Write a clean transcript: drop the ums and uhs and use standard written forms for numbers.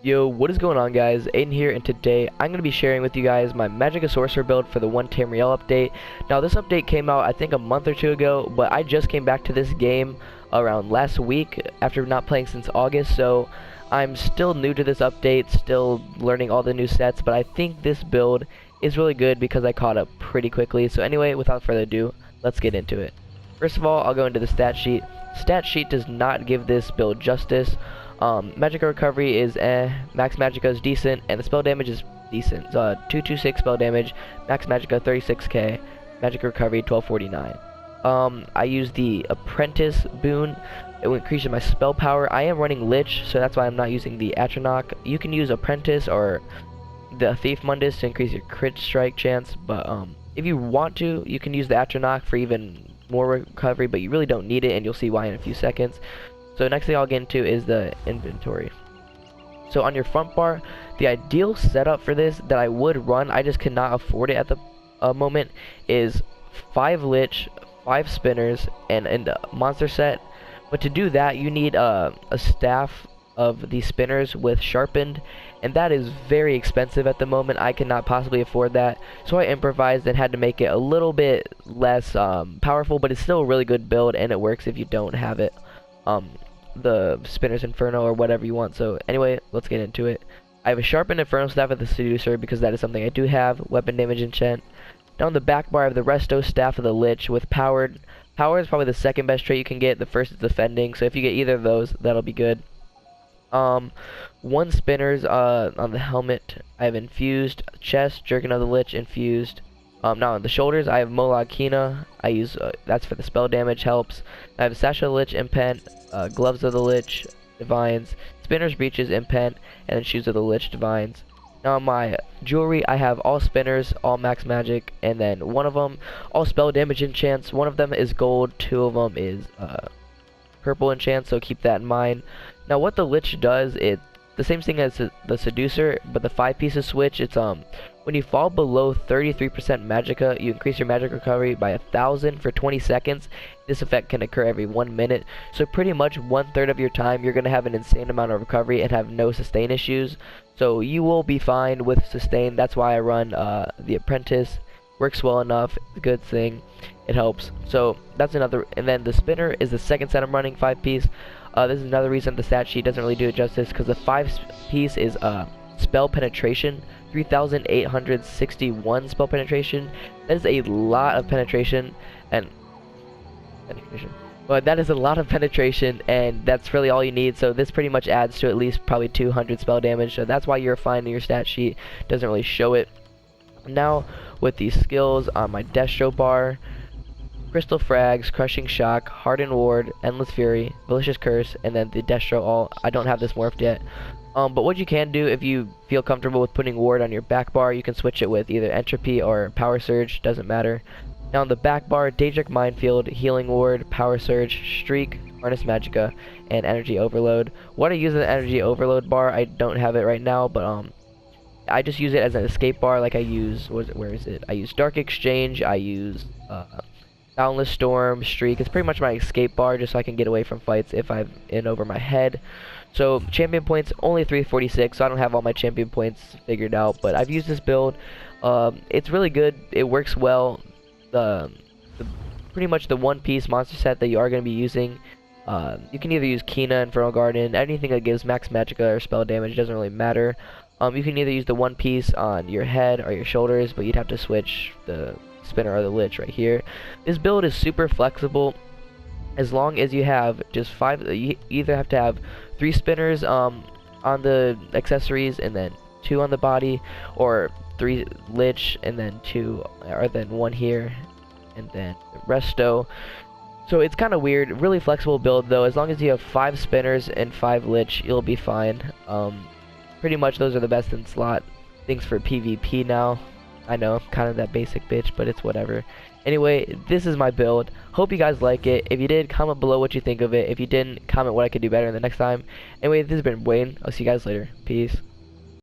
Yo, what is going on, guys? Aiden here, and today I'm going to be sharing with you guys my Magicka Sorcerer build for the 1 Tamriel update. Now, this update came out I think a month or two ago, but I just came back to this game around last week after not playing since August, so I'm still new to this update, still learning all the new sets, but I think this build is really good because I caught up pretty quickly. So anyway, without further ado, let's get into it. First of all, I'll go into the stat sheet. Stat sheet does not give this build justice. Magicka recovery is max Magicka is decent, and the spell damage is decent. 226 spell damage, max Magicka 36k, Magicka recovery 1249. I use the apprentice boon. It increases my spell power. I am running Lich, so that's why I'm not using the Atronach. You can use apprentice or the Thief Mundus to increase your crit strike chance, but if you want to, you can use the Atronach for even more recovery, but you really don't need it, and you'll see why in a few seconds. So next thing I'll get into is the inventory. So on your front bar, the ideal setup for this that I would run, I just cannot afford it at the moment, is 5 Lich, 5 Spinners, and a monster set. But to do that, you need a staff of the Spinners with Sharpened, and that is very expensive at the moment. I cannot possibly afford that, so I improvised and had to make it a little bit less powerful, but it's still a really good build, and it works if you don't have it. The Spinner's Inferno or whatever you want. So anyway, let's get into it. I have a Sharpened Inferno Staff of the Seducer because that is something I do have. Weapon damage enchant. Down the back bar I have the Resto Staff of the Lich with Powered. Power is probably the second best trait you can get. The first is Defending, so if you get either of those, that'll be good. 1 Spinners on the helmet. I have Infused. Chest, Jerkin of the Lich, Infused. Now on the shoulders, I have Molag Kina. I use that's for the spell damage, helps. I have Sash of the Lich, Impent, Gloves of the Lich, Divines, Spinner's Breeches, Impent, and then Shoes of the Lich, Divines. Now on my jewelry, I have all Spinners, all max magic, and then one of them, all spell damage enchants. One of them is gold, 2 of them is purple enchants, so keep that in mind. Now what the Lich does, it's the same thing as the Seducer, but the 5 pieces switch. It's when you fall below 33% Magicka, you increase your magic recovery by 1,000 for 20 seconds. This effect can occur every 1 minute, so pretty much 1/3 of your time you're going to have an insane amount of recovery and have no sustain issues. So you will be fine with sustain. That's why I run the Apprentice. Works well enough, good thing, it helps. So that's another, and then the Spinner is the second set I'm running, 5 piece. This is another reason the stat sheet doesn't really do it justice, because the 5 piece is spell penetration, 3,861 spell penetration. That is a lot of penetration, but that is a lot of penetration, and that's really all you need. So this pretty much adds to at least probably 200 spell damage. So that's why you're finding your stat sheet doesn't really show it. Now with these skills on my Destro bar, Crystal Frags, Crushing Shock, Hardened Ward, Endless Fury, Malicious Curse, and then the Destro all. I don't have this morphed yet. But what you can do, if you feel comfortable with putting Ward on your back bar, you can switch it with either Entropy or Power Surge, doesn't matter. Now on the back bar, Daedric Minefield, Healing Ward, Power Surge, Streak, Harness Magicka, and Energy Overload. What I use in the Energy Overload bar, I don't have it right now, but I just use it as an escape bar. Like I use, where is it? I use Dark Exchange, I use Boundless Storm, Streak. It's pretty much my escape bar just so I can get away from fights if I'm in over my head. So champion points only 346, so I don't have all my champion points figured out, but I've used this build. It's really good. It works well. Pretty much the 1 piece monster set that you are going to be using. You can either use Kina, Infernal Garden, anything that gives max Magicka or spell damage, doesn't really matter. You can either use the 1 piece on your head or your shoulders, but you'd have to switch the Spinner or the Lich right here. This build is super flexible as long as you have just 5. You either have to have 3 Spinners on the accessories and then 2 on the body, or 3 Lich and then 2, or then 1 here and then Resto. So it's kind of weird. Really flexible build though. As long as you have 5 Spinners and 5 Lich, you'll be fine. Pretty much those are the best in slot things for PvP now. I know, I'm kind of that basic bitch, but it's whatever. Anyway, this is my build. Hope you guys like it. If you did, comment below what you think of it. If you didn't, comment what I could do better in the next time. Anyway, this has been Wayne. I'll see you guys later. Peace.